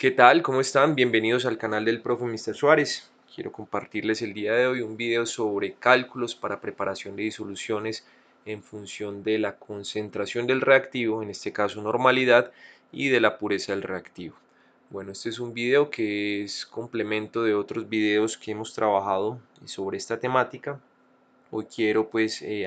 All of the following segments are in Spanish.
¿Qué tal? ¿Cómo están? Bienvenidos al canal del profe Mr. Suárez. Quiero compartirles el día de hoy un video sobre cálculos para preparación de disoluciones en función de la concentración del reactivo, en este caso normalidad, y de la pureza del reactivo. Bueno, este es un video que es complemento de otros videos que hemos trabajado sobre esta temática. Hoy quiero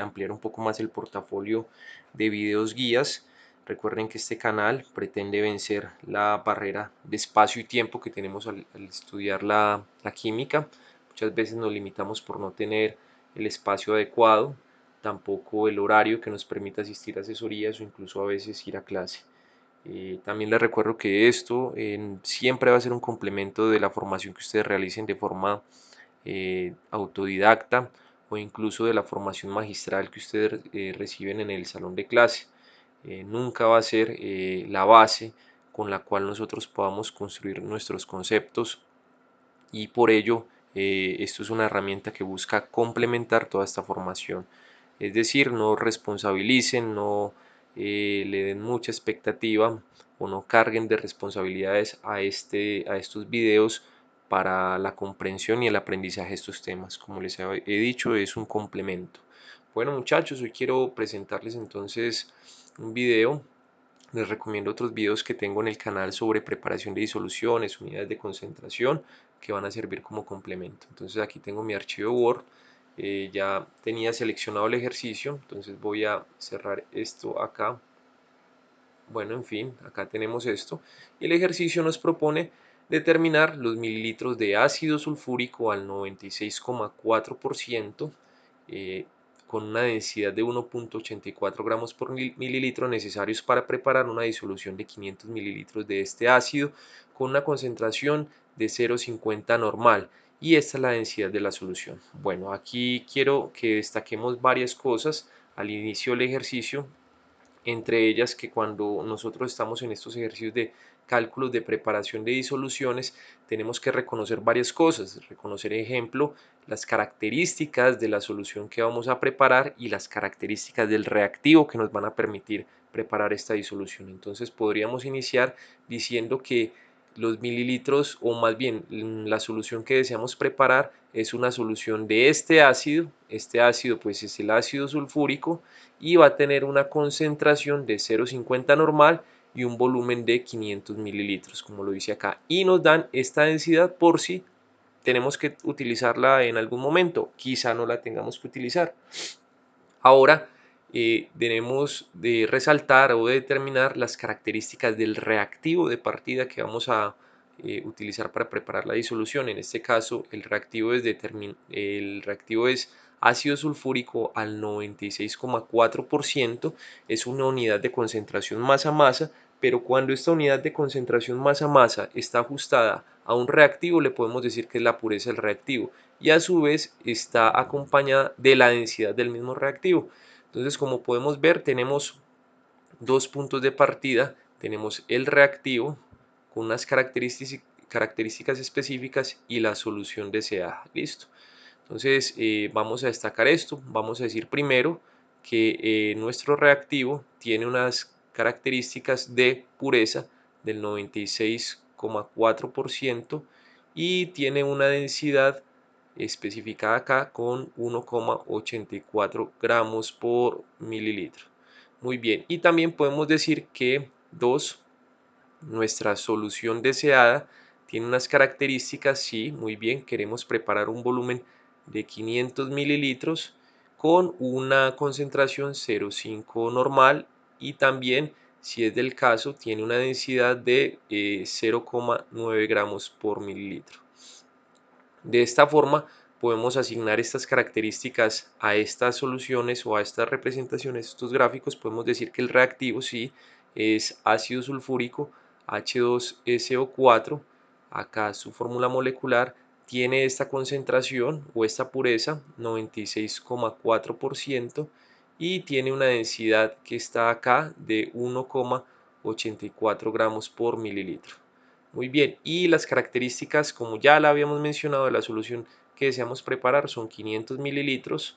ampliar un poco más el portafolio de videos guías. Recuerden que este canal pretende vencer la barrera de espacio y tiempo que tenemos al estudiar la química. Muchas veces nos limitamos por no tener el espacio adecuado, tampoco el horario que nos permita asistir a asesorías o incluso a veces ir a clase. También les recuerdo que esto siempre va a ser un complemento de la formación que ustedes realicen de forma autodidacta o incluso de la formación magistral que ustedes reciben en el salón de clase. Nunca va a ser la base con la cual nosotros podamos construir nuestros conceptos y por ello esto es una herramienta que busca complementar toda esta formación. Es decir, no responsabilicen, no le den mucha expectativa o no carguen de responsabilidades a estos videos para la comprensión y el aprendizaje de estos temas. Como les he dicho, es un complemento. Bueno muchachos, hoy quiero presentarles entonces un video. Les recomiendo otros videos que tengo en el canal sobre preparación de disoluciones, unidades de concentración, que van a servir como complemento. Entonces aquí tengo mi archivo Word. Ya tenía seleccionado el ejercicio, entonces voy a cerrar esto acá. Bueno, en fin, acá tenemos esto. Y el ejercicio nos propone determinar los mililitros de ácido sulfúrico al 96,4%, con una densidad de 1,84 gramos por mililitro necesarios para preparar una disolución de 500 mililitros de este ácido con una concentración de 0,50 normal. Y esta es la densidad de la solución. Bueno, aquí quiero que destaquemos varias cosas al inicio del ejercicio, entre ellas que cuando nosotros estamos en estos ejercicios de cálculos de preparación de disoluciones, tenemos que reconocer varias cosas, reconocer, ejemplo, las características de la solución que vamos a preparar y las características del reactivo que nos van a permitir preparar esta disolución. Entonces podríamos iniciar diciendo que los mililitros, o más bien la solución que deseamos preparar, es una solución de este ácido pues es el ácido sulfúrico, y va a tener una concentración de 0,50 normal y un volumen de 500 mililitros, como lo dice acá, y nos dan esta densidad por si tenemos que utilizarla en algún momento, quizá no la tengamos que utilizar. Ahora debemos de resaltar o de determinar las características del reactivo de partida que vamos a utilizar para preparar la disolución. En este caso el reactivo es ácido sulfúrico al 96,4%, es una unidad de concentración masa-masa, pero cuando esta unidad de concentración masa-masa está ajustada a un reactivo, le podemos decir que es la pureza del reactivo, y a su vez está acompañada de la densidad del mismo reactivo. Entonces, como podemos ver, tenemos dos puntos de partida. Tenemos el reactivo con unas características específicas y la solución deseada. Listo. Entonces, vamos a destacar esto. Vamos a decir primero que nuestro reactivo tiene unas características de pureza del 96,4% y tiene una densidad especificada acá con 1,84 gramos por mililitro. Muy bien, y también podemos decir que 2, nuestra solución deseada tiene unas características, sí, muy bien, queremos preparar un volumen de 500 mililitros con una concentración 0,5 normal, y también, si es del caso, tiene una densidad de 0,9 gramos por mililitro. De esta forma podemos asignar estas características a estas soluciones o a estas representaciones, estos gráficos. Podemos decir que el reactivo sí es ácido sulfúrico H2SO4, acá su fórmula molecular tiene esta concentración o esta pureza 96,4% y tiene una densidad que está acá de 1,84 gramos por mililitro. Muy bien, y las características, como ya la habíamos mencionado, de la solución que deseamos preparar son 500 mililitros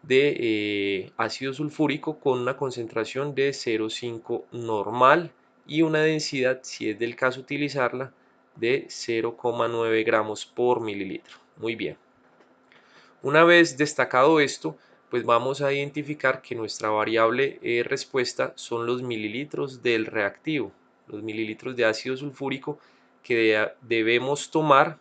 de ácido sulfúrico con una concentración de 0,5 normal y una densidad, si es del caso utilizarla, de 0,9 gramos por mililitro. Muy bien. Una vez destacado esto, pues vamos a identificar que nuestra variable respuesta son los mililitros del reactivo, los mililitros de ácido sulfúrico que debemos tomar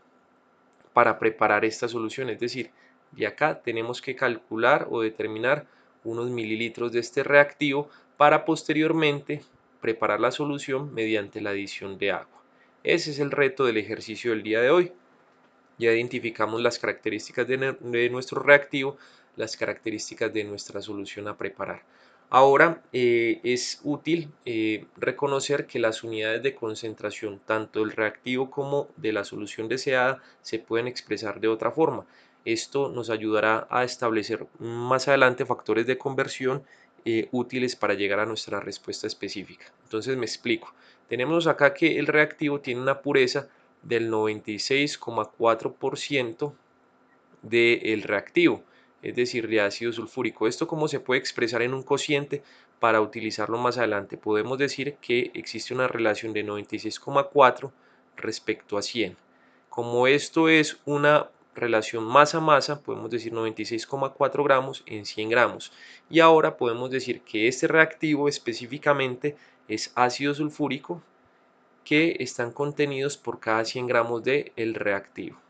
para preparar esta solución. Es decir, de acá tenemos que calcular o determinar unos mililitros de este reactivo para posteriormente preparar la solución mediante la adición de agua. Ese es el reto del ejercicio del día de hoy. Ya identificamos las características de nuestro reactivo, las características de nuestra solución a preparar. Ahora es útil reconocer que las unidades de concentración, tanto del reactivo como de la solución deseada, se pueden expresar de otra forma. Esto nos ayudará a establecer más adelante factores de conversión útiles para llegar a nuestra respuesta específica. Entonces me explico. Tenemos acá que el reactivo tiene una pureza del 96,4% del reactivo, es decir, de ácido sulfúrico. ¿Esto cómo se puede expresar en un cociente para utilizarlo más adelante? Podemos decir que existe una relación de 96,4 respecto a 100. Como esto es una relación masa-masa, podemos decir 96,4 gramos en 100 gramos. Y ahora podemos decir que este reactivo específicamente es ácido sulfúrico que están contenidos por cada 100 gramos de el reactivo.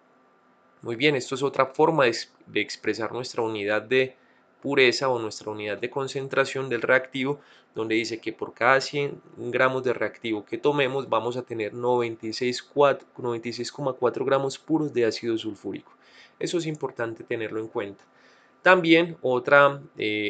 Muy bien, esto es otra forma de expresar nuestra unidad de pureza o nuestra unidad de concentración del reactivo, donde dice que por cada 100 gramos de reactivo que tomemos vamos a tener 96,4 gramos puros de ácido sulfúrico. Eso es importante tenerlo en cuenta. También otra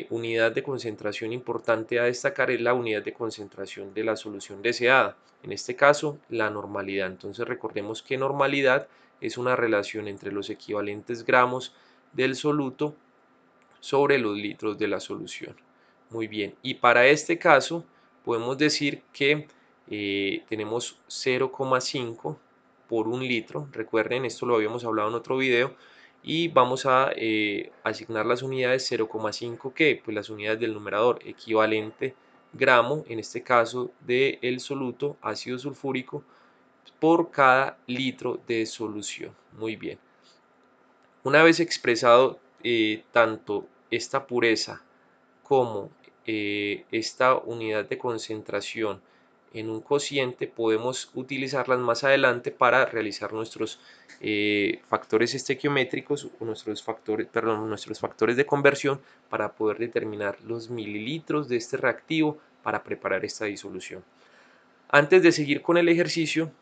unidad de concentración importante a destacar es la unidad de concentración de la solución deseada, en este caso la normalidad. Entonces recordemos que normalidad es una relación entre los equivalentes gramos del soluto sobre los litros de la solución. Muy bien, y para este caso podemos decir que tenemos 0,5 por un litro. Recuerden, esto lo habíamos hablado en otro video. Y vamos a asignar las unidades 0,5 que pues las unidades del numerador equivalente gramo, en este caso del soluto ácido sulfúrico, por cada litro de solución. Muy bien. Una vez expresado tanto esta pureza como esta unidad de concentración en un cociente, podemos utilizarlas más adelante para realizar nuestros factores estequiométricos o nuestros factores de conversión para poder determinar los mililitros de este reactivo para preparar esta disolución. Antes de seguir con el ejercicio,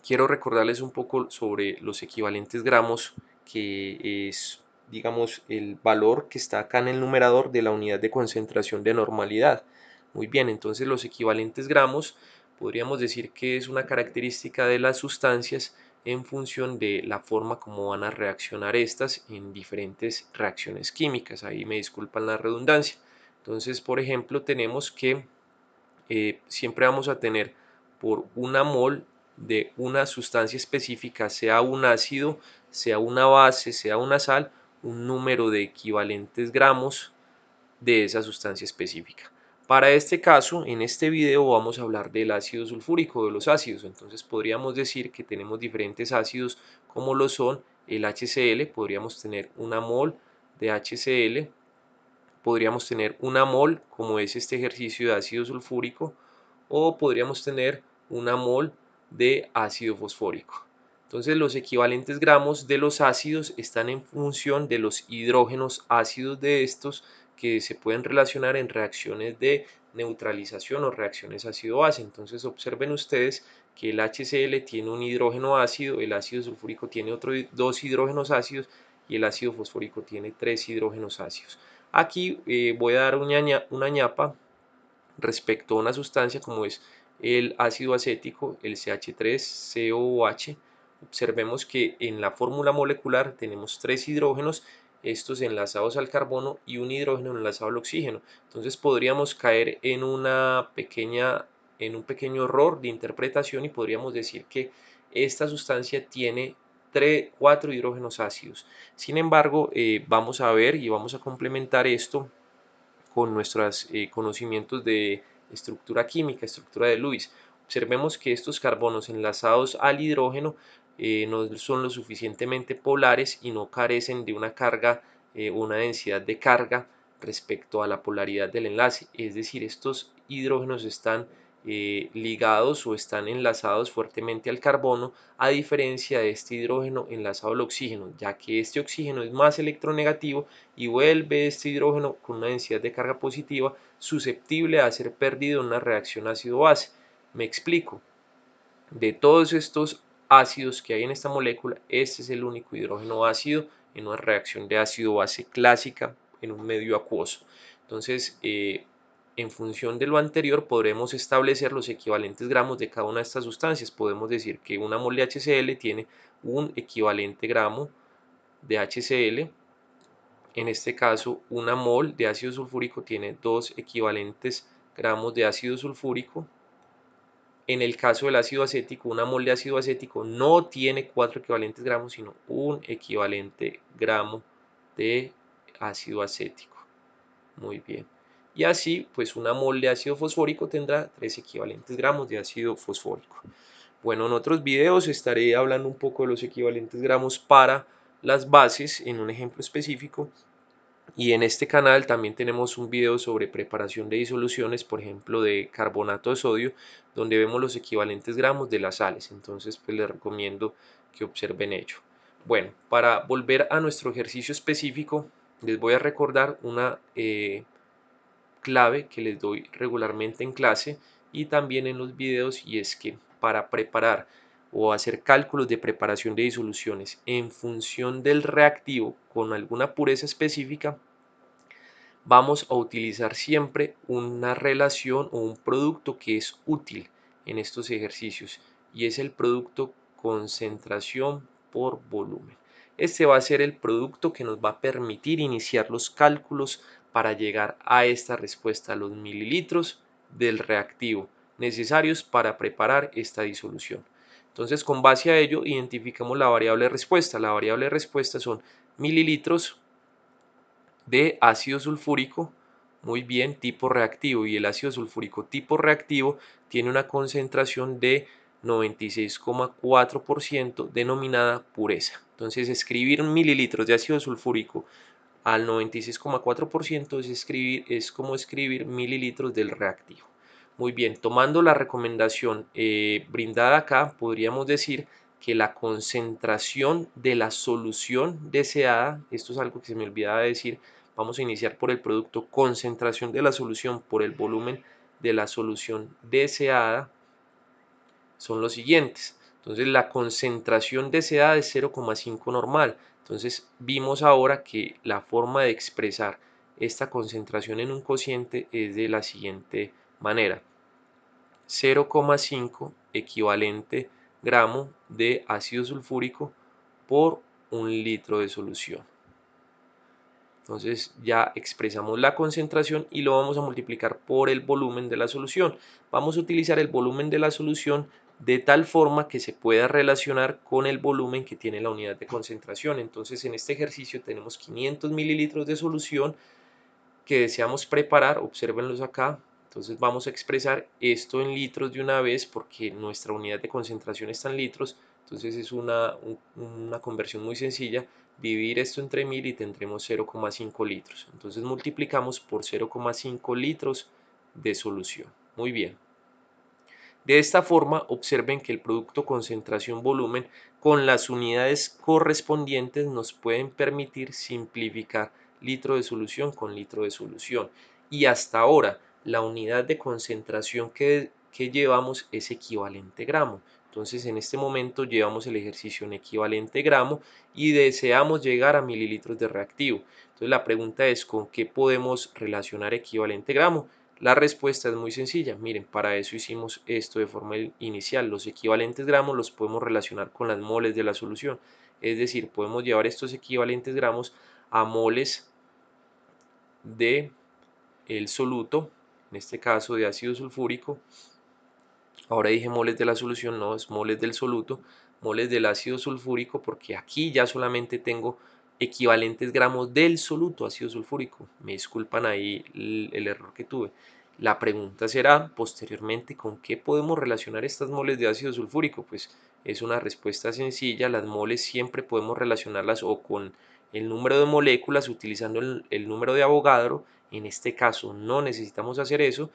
quiero recordarles un poco sobre los equivalentes gramos, que es, digamos, el valor que está acá en el numerador de la unidad de concentración de normalidad. Muy bien, entonces los equivalentes gramos podríamos decir que es una característica de las sustancias en función de la forma como van a reaccionar estas en diferentes reacciones químicas. Ahí me disculpan la redundancia. Entonces, por ejemplo, tenemos que siempre vamos a tener por una mol de una sustancia específica, sea un ácido, sea una base, sea una sal, un número de equivalentes gramos de esa sustancia específica. Para este caso, en este video vamos a hablar del ácido sulfúrico, de los ácidos. Entonces podríamos decir que tenemos diferentes ácidos como lo son el HCl, podríamos tener una mol de HCl, podríamos tener una mol como es este ejercicio de ácido sulfúrico, o podríamos tener una mol de ácido fosfórico. Entonces los equivalentes gramos de los ácidos están en función de los hidrógenos ácidos de estos que se pueden relacionar en reacciones de neutralización o reacciones ácido-base. Entonces observen ustedes que el HCl tiene un hidrógeno ácido, el ácido sulfúrico tiene dos hidrógenos ácidos y el ácido fosfórico tiene 3 hidrógenos ácidos. Aquí voy a dar una ñapa respecto a una sustancia como es el ácido acético, el CH3COOH. Observemos que en la fórmula molecular tenemos 3 hidrógenos, estos enlazados al carbono y un hidrógeno enlazado al oxígeno. Entonces podríamos caer en un pequeño error de interpretación y podríamos decir que esta sustancia tiene 4 hidrógenos ácidos. Sin embargo, vamos a ver y vamos a complementar esto con nuestros conocimientos de estructura química, estructura de Lewis. Observemos que estos carbonos enlazados al hidrógeno no son lo suficientemente polares y no carecen de una carga, una densidad de carga respecto a la polaridad del enlace, es decir, estos hidrógenos están ligados o están enlazados fuertemente al carbono, a diferencia de este hidrógeno enlazado al oxígeno, ya que este oxígeno es más electronegativo y vuelve este hidrógeno con una densidad de carga positiva susceptible a ser perdido en una reacción ácido-base. Me explico. De todos estos ácidos que hay en esta molécula, este es el único hidrógeno ácido en una reacción de ácido-base clásica en un medio acuoso. Entonces, en función de lo anterior, podremos establecer los equivalentes gramos de cada una de estas sustancias. Podemos decir que una mol de HCl tiene un equivalente gramo de HCl. En este caso, una mol de ácido sulfúrico tiene 2 equivalentes gramos de ácido sulfúrico. En el caso del ácido acético, una mol de ácido acético no tiene 4 equivalentes gramos, sino un equivalente gramo de ácido acético. Muy bien. Y así, pues una mol de ácido fosfórico tendrá 3 equivalentes gramos de ácido fosfórico. Bueno, en otros videos estaré hablando un poco de los equivalentes gramos para las bases en un ejemplo específico. Y en este canal también tenemos un video sobre preparación de disoluciones, por ejemplo de carbonato de sodio, donde vemos los equivalentes gramos de las sales. Entonces pues les recomiendo que observen ello. Bueno, para volver a nuestro ejercicio específico, les voy a recordar una clave que les doy regularmente en clase y también en los videos, y es que para preparar o hacer cálculos de preparación de disoluciones en función del reactivo con alguna pureza específica, vamos a utilizar siempre una relación o un producto que es útil en estos ejercicios, y es el producto concentración por volumen. Este va a ser el producto que nos va a permitir iniciar los cálculos para llegar a esta respuesta, a los mililitros del reactivo necesarios para preparar esta disolución. Entonces, con base a ello, identificamos la variable respuesta. La variable respuesta son mililitros de ácido sulfúrico, muy bien, tipo reactivo, y el ácido sulfúrico tipo reactivo tiene una concentración de 96,4% denominada pureza. Entonces, escribir mililitros de ácido sulfúrico al 96,4% es como escribir mililitros del reactivo. Muy bien, tomando la recomendación brindada acá, podríamos decir que la concentración de la solución deseada, esto es algo que se me olvidaba decir, vamos a iniciar por el producto concentración de la solución por el volumen de la solución deseada, son los siguientes. Entonces la concentración deseada es 0,5 normal. Entonces vimos ahora que la forma de expresar esta concentración en un cociente es de la siguiente manera: 0,5 equivalente gramo de ácido sulfúrico por un litro de solución. Entonces ya expresamos la concentración y lo vamos a multiplicar por el volumen de la solución. Vamos a utilizar el volumen de la solución de tal forma que se pueda relacionar con el volumen que tiene la unidad de concentración. Entonces en este ejercicio tenemos 500 mililitros de solución que deseamos preparar, obsérvenlos acá. Entonces vamos a expresar esto en litros de una vez porque nuestra unidad de concentración está en litros. Entonces es una conversión muy sencilla. Dividir esto entre 1000 y tendremos 0,5 litros. Entonces multiplicamos por 0,5 litros de solución. Muy bien. De esta forma, observen que el producto concentración-volumen con las unidades correspondientes nos pueden permitir simplificar litro de solución con litro de solución. Y hasta ahora, la unidad de concentración que llevamos es equivalente gramo. Entonces, en este momento llevamos el ejercicio en equivalente gramo y deseamos llegar a mililitros de reactivo. Entonces, la pregunta es, ¿con qué podemos relacionar equivalente gramo? La respuesta es muy sencilla. Miren, para eso hicimos esto de forma inicial. Los equivalentes gramos los podemos relacionar con las moles de la solución. Es decir, podemos llevar estos equivalentes gramos a moles de el soluto, en este caso de ácido sulfúrico. Ahora dije moles de la solución, no, es moles del soluto, moles del ácido sulfúrico, porque aquí ya solamente tengo equivalentes gramos del soluto ácido sulfúrico. Me disculpan ahí el error que tuve. La pregunta será posteriormente, ¿con qué podemos relacionar estas moles de ácido sulfúrico? Pues es una respuesta sencilla. Las moles siempre podemos relacionarlas o con el número de moléculas utilizando el número de Avogadro. En este caso no necesitamos hacer eso.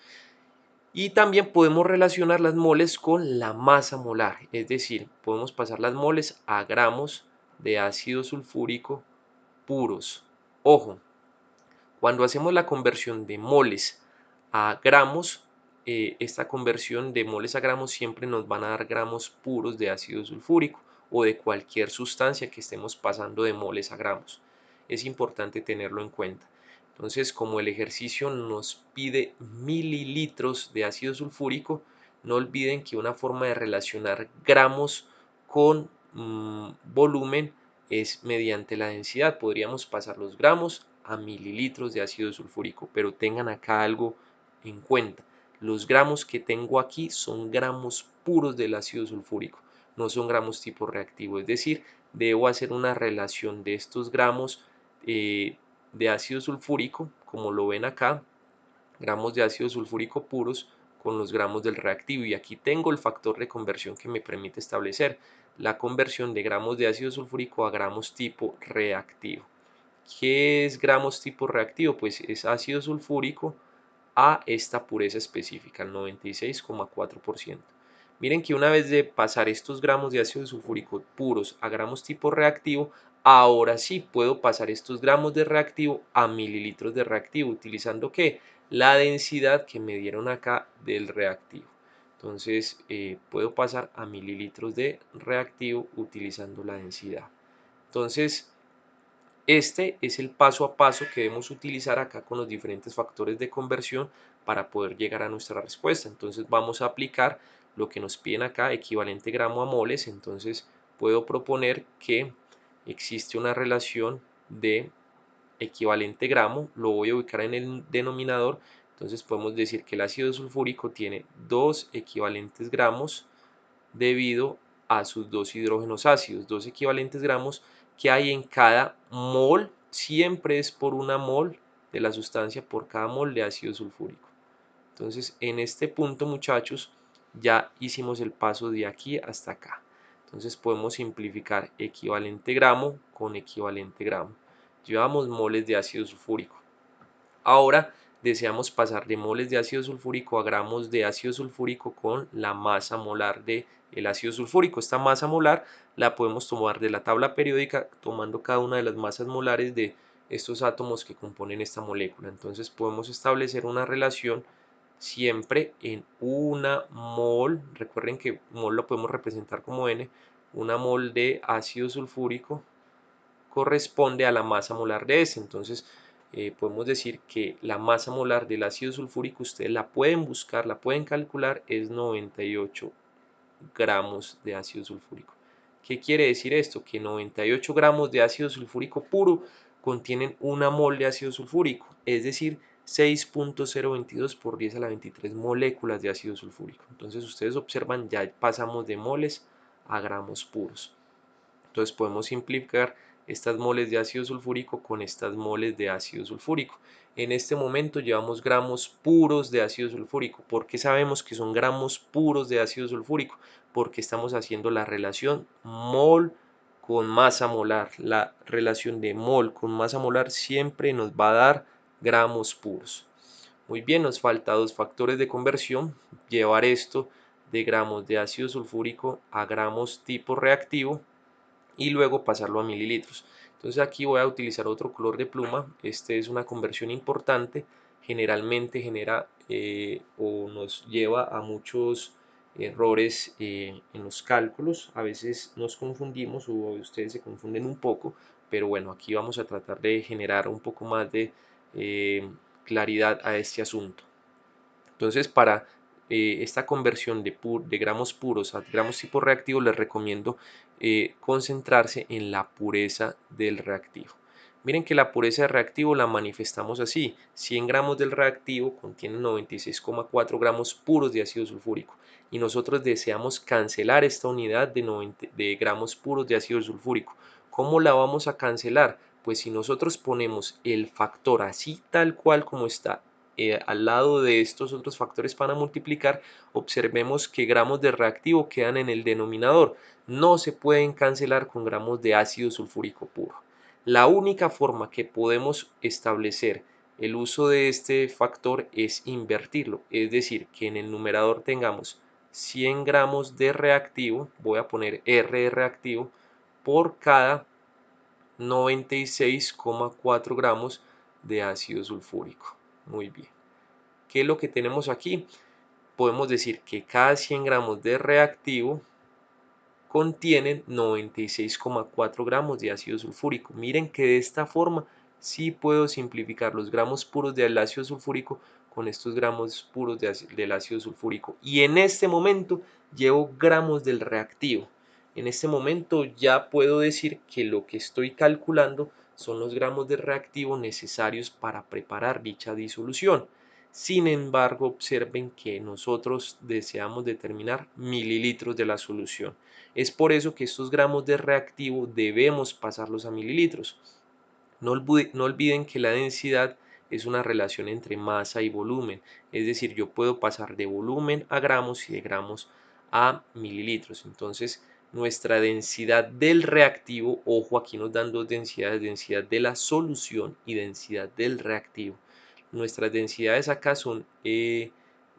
Y también podemos relacionar las moles con la masa molar, es decir, podemos pasar las moles a gramos de ácido sulfúrico puros. Ojo, cuando hacemos la conversión de moles a gramos, esta conversión de moles a gramos siempre nos van a dar gramos puros de ácido sulfúrico o de cualquier sustancia que estemos pasando de moles a gramos. Es importante tenerlo en cuenta. Entonces, como el ejercicio nos pide mililitros de ácido sulfúrico, no olviden que una forma de relacionar gramos con volumen es mediante la densidad. Podríamos pasar los gramos a mililitros de ácido sulfúrico, pero tengan acá algo en cuenta. Los gramos que tengo aquí son gramos puros del ácido sulfúrico, no son gramos tipo reactivo, es decir, debo hacer una relación de estos gramos de ácido sulfúrico, como lo ven acá, gramos de ácido sulfúrico puros con los gramos del reactivo, y aquí tengo el factor de conversión que me permite establecer la conversión de gramos de ácido sulfúrico a gramos tipo reactivo. ¿Qué es gramos tipo reactivo? Pues es ácido sulfúrico a esta pureza específica, el 96,4%. Miren que una vez de pasar estos gramos de ácido sulfúrico puros a gramos tipo reactivo, ahora sí puedo pasar estos gramos de reactivo a mililitros de reactivo, utilizando ¿qué? La densidad que me dieron acá del reactivo. Entonces puedo pasar a mililitros de reactivo utilizando la densidad. Entonces, este es el paso a paso que debemos utilizar acá con los diferentes factores de conversión para poder llegar a nuestra respuesta. Entonces vamos a aplicar lo que nos piden acá, equivalente gramo a moles. Entonces puedo proponer que existe una relación de equivalente gramo, lo voy a ubicar en el denominador. Entonces podemos decir que el ácido sulfúrico tiene 2 equivalentes gramos debido a sus dos hidrógenos ácidos, 2 equivalentes gramos que hay en cada mol, siempre es por una mol de la sustancia por cada mol de ácido sulfúrico. Entonces, en este punto, muchachos, ya hicimos el paso de aquí hasta acá. Entonces podemos simplificar equivalente gramo con equivalente gramo. Llevamos moles de ácido sulfúrico. Ahora deseamos pasar de moles de ácido sulfúrico a gramos de ácido sulfúrico con la masa molar de el ácido sulfúrico. Esta masa molar la podemos tomar de la tabla periódica tomando cada una de las masas molares de estos átomos que componen esta molécula. Entonces podemos establecer una relación siempre en una mol. Recuerden que mol lo podemos representar como N. Una mol de ácido sulfúrico corresponde a la masa molar de este. Entonces podemos decir que la masa molar del ácido sulfúrico ustedes la pueden buscar, la pueden calcular, es 98 gramos de ácido sulfúrico. ¿Qué quiere decir esto? Que 98 gramos de ácido sulfúrico puro contienen una mol de ácido sulfúrico, es decir, 6.022 por 10 a la 23 moléculas de ácido sulfúrico. Entonces ustedes observan, ya pasamos de moles a gramos puros. Entonces podemos simplificar estas moles de ácido sulfúrico con estas moles de ácido sulfúrico. En este momento llevamos gramos puros de ácido sulfúrico. ¿Por qué sabemos que son gramos puros de ácido sulfúrico? Porque estamos haciendo la relación mol con masa molar. La relación de mol con masa molar siempre nos va a dar gramos puros. Muy bien, nos falta dos factores de conversión. Llevar esto de gramos de ácido sulfúrico a gramos tipo reactivo y luego pasarlo a mililitros. Entonces aquí voy a utilizar otro color de pluma. Este es una conversión importante, generalmente genera o nos lleva a muchos errores en los cálculos. A veces nos confundimos o ustedes se confunden un poco, pero bueno, aquí vamos a tratar de generar un poco más de claridad a este asunto. Entonces, para esta conversión de gramos puros a gramos tipo reactivo, les recomiendo concentrarse en la pureza del reactivo. Miren que la pureza del reactivo la manifestamos así: 100 gramos del reactivo contienen 96,4 gramos puros de ácido sulfúrico, y nosotros deseamos cancelar esta unidad de gramos puros de ácido sulfúrico. ¿Cómo la vamos a cancelar? Pues si nosotros ponemos el factor así tal cual como está al lado de estos otros factores para multiplicar, observemos que gramos de reactivo quedan en el denominador. No se pueden cancelar con gramos de ácido sulfúrico puro. La única forma que podemos establecer el uso de este factor es invertirlo, es decir, que en el numerador tengamos 100 gramos de reactivo, voy a poner R de reactivo, por cada 96,4 gramos de ácido sulfúrico. Muy bien. ¿Qué es lo que tenemos aquí? Podemos decir que cada 100 gramos de reactivo contienen 96,4 gramos de ácido sulfúrico. Miren que de esta forma sí puedo simplificar los gramos puros del ácido sulfúrico con estos gramos puros del ácido sulfúrico. Y en este momento llevo gramos del reactivo. En este momento ya puedo decir que lo que estoy calculando son los gramos de reactivo necesarios para preparar dicha disolución. Sin embargo, observen que nosotros deseamos determinar mililitros de la solución. Es por eso que estos gramos de reactivo debemos pasarlos a mililitros. No olviden que la densidad es una relación entre masa y volumen, es decir, yo puedo pasar de volumen a gramos y de gramos a mililitros. Entonces, nuestra densidad del reactivo, ojo, aquí nos dan dos densidades, densidad de la solución y densidad del reactivo. Nuestras densidades acá son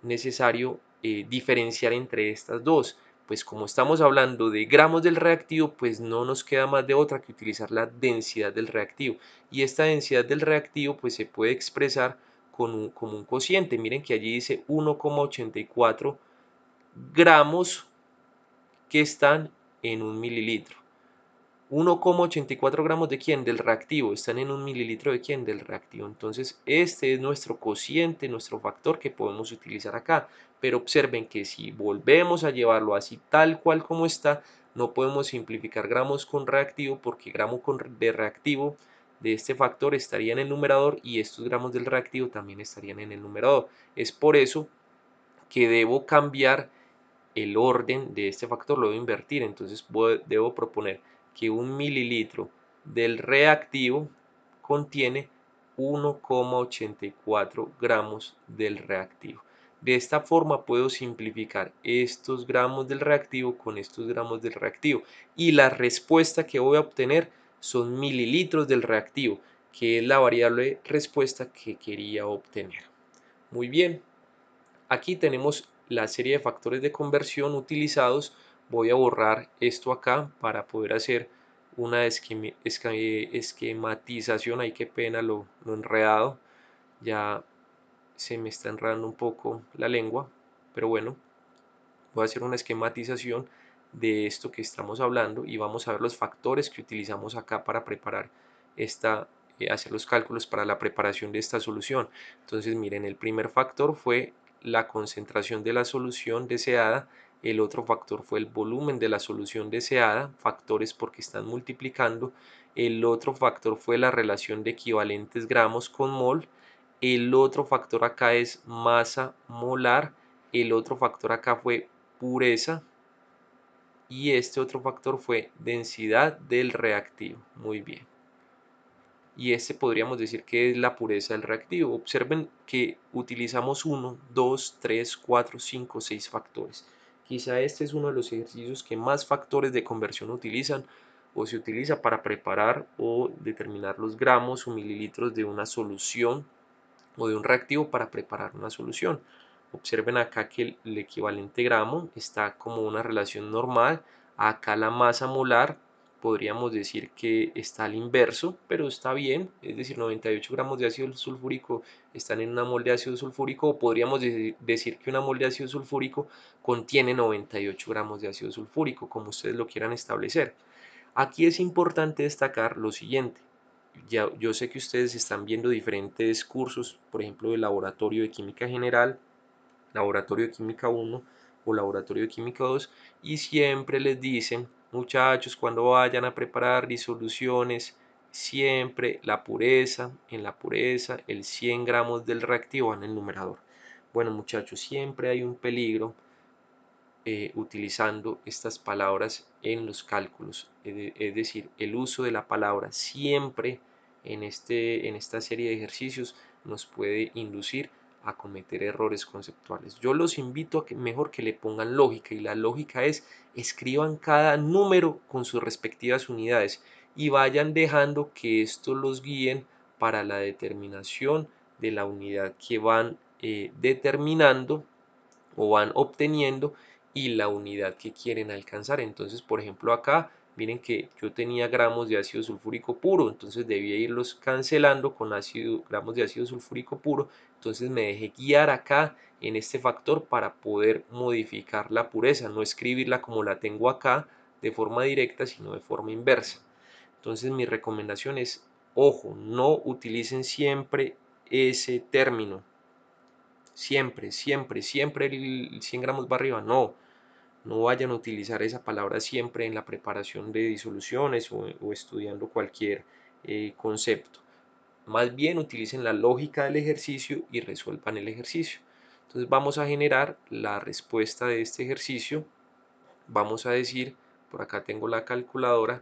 necesario diferenciar entre estas dos. Pues como estamos hablando de gramos del reactivo, pues no nos queda más de otra que utilizar la densidad del reactivo. Y esta densidad del reactivo pues se puede expresar como un cociente. Miren que allí dice 1,84 gramos que están en un mililitro. 1,84 gramos de quién? Del reactivo. Están en un mililitro de quién? Del reactivo. Entonces, este es nuestro cociente, nuestro factor que podemos utilizar acá. Pero observen que si volvemos a llevarlo así tal cual como está, no podemos simplificar gramos con reactivo porque gramo de reactivo de este factor estaría en el numerador y estos gramos del reactivo también estarían en el numerador. Es por eso que debo cambiar el orden de este factor, lo debo invertir. Entonces debo proponer que un mililitro del reactivo contiene 1,84 gramos del reactivo. De esta forma puedo simplificar estos gramos del reactivo con estos gramos del reactivo y la respuesta que voy a obtener son mililitros del reactivo, que es la variable respuesta que quería obtener. Muy bien, aquí tenemos la serie de factores de conversión utilizados. Voy a borrar esto acá para poder hacer una esquematización. Ay, qué pena lo enredado. Ya se me está enredando un poco la lengua, pero bueno, voy a hacer una esquematización de esto que estamos hablando y vamos a ver los factores que utilizamos acá para preparar hacer los cálculos para la preparación de esta solución. Entonces miren, el primer factor fue la concentración de la solución deseada, el otro factor fue el volumen de la solución deseada, factores porque están multiplicando, el otro factor fue la relación de equivalentes gramos con mol, el otro factor acá es masa molar, el otro factor acá fue pureza y este otro factor fue densidad del reactivo. Muy bien. Y este podríamos decir que es la pureza del reactivo. Observen que utilizamos 1, 2, 3, 4, 5, 6 factores. Quizá este es uno de los ejercicios que más factores de conversión utilizan o se utiliza para preparar o determinar los gramos o mililitros de una solución o de un reactivo para preparar una solución. Observen acá que el equivalente gramo está como una relación normal. Acá la masa molar podríamos decir que está al inverso, pero está bien, es decir, 98 gramos de ácido sulfúrico están en una mol de ácido sulfúrico, o podríamos decir que una mol de ácido sulfúrico contiene 98 gramos de ácido sulfúrico, como ustedes lo quieran establecer. Aquí es importante destacar lo siguiente. Yo sé que ustedes están viendo diferentes cursos, por ejemplo, de laboratorio de química general, laboratorio de química 1 o laboratorio de química 2, y siempre les dicen, muchachos, cuando vayan a preparar disoluciones, siempre en la pureza, el 100 gramos del reactivo en el numerador. Bueno, muchachos, siempre hay un peligro utilizando estas palabras en los cálculos, es decir, el uso de la palabra siempre en esta serie de ejercicios nos puede inducir a cometer errores conceptuales. Yo los invito a que mejor que le pongan lógica, y la lógica es escriban cada número con sus respectivas unidades y vayan dejando que esto los guíen para la determinación de la unidad que van determinando o van obteniendo y la unidad que quieren alcanzar. Entonces, por ejemplo, acá miren que yo tenía gramos de ácido sulfúrico puro, entonces debía irlos cancelando con gramos de ácido sulfúrico puro. Entonces me dejé guiar acá en este factor para poder modificar la pureza, no escribirla como la tengo acá de forma directa, sino de forma inversa. Entonces mi recomendación es, ojo, no utilicen siempre ese término, siempre, siempre, siempre el 100 gramos va arriba, no vayan a utilizar esa palabra siempre en la preparación de disoluciones o estudiando cualquier concepto. Más bien utilicen la lógica del ejercicio y resuelvan el ejercicio. Entonces vamos a generar la respuesta de este ejercicio. Vamos a decir, por acá tengo la calculadora,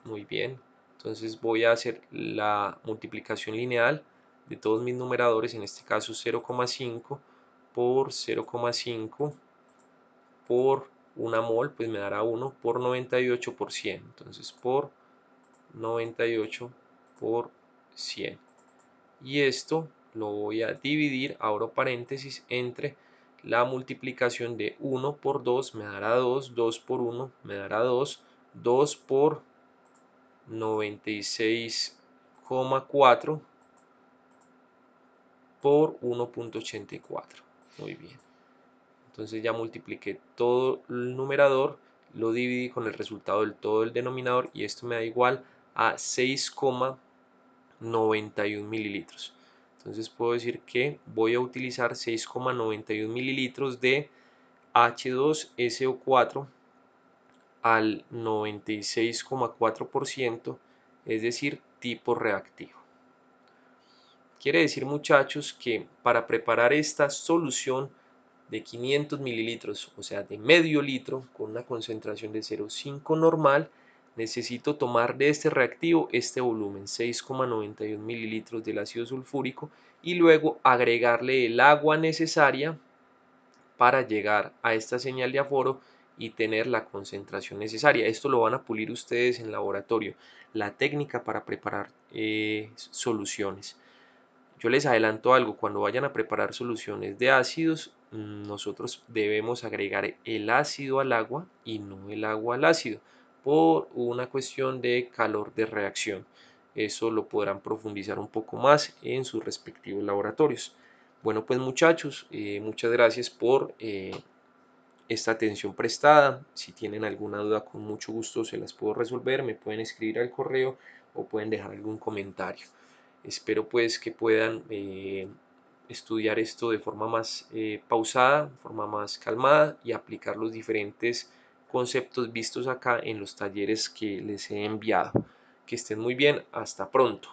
muy bien. Entonces voy a hacer la multiplicación lineal de todos mis numeradores, en este caso 0,5 por 0,5 por 1 mol, pues me dará 1 por 98 por 100. Entonces por 98 por 100. Y esto lo voy a dividir, abro paréntesis, entre la multiplicación de 1 por 2 me dará 2, 2 por 1 me dará 2, 2 por 96,4 por 1,84. Muy bien. Entonces ya multipliqué todo el numerador, lo dividí con el resultado del todo del denominador y esto me da igual a 6,91 mililitros. Entonces puedo decir que voy a utilizar 6,91 mililitros de H2SO4 al 96,4%, es decir, tipo reactivo. Quiere decir, muchachos, que para preparar esta solución de 500 mililitros, o sea, de medio litro, con una concentración de 0,5 normal, necesito tomar de este reactivo este volumen, 6,91 mililitros del ácido sulfúrico, y luego agregarle el agua necesaria para llegar a esta señal de aforo y tener la concentración necesaria. Esto lo van a pulir ustedes en laboratorio, la técnica para preparar soluciones. Yo les adelanto algo, cuando vayan a preparar soluciones de ácidos, nosotros debemos agregar el ácido al agua y no el agua al ácido, por una cuestión de calor de reacción. Eso lo podrán profundizar un poco más en sus respectivos laboratorios. Bueno, pues muchachos, muchas gracias por esta atención prestada. Si tienen alguna duda, con mucho gusto se las puedo resolver. Me pueden escribir al correo o pueden dejar algún comentario. Espero pues que puedan estudiar esto de forma más pausada, de forma más calmada y aplicar los diferentes conceptos vistos acá en los talleres que les he enviado. Que estén muy bien, hasta pronto.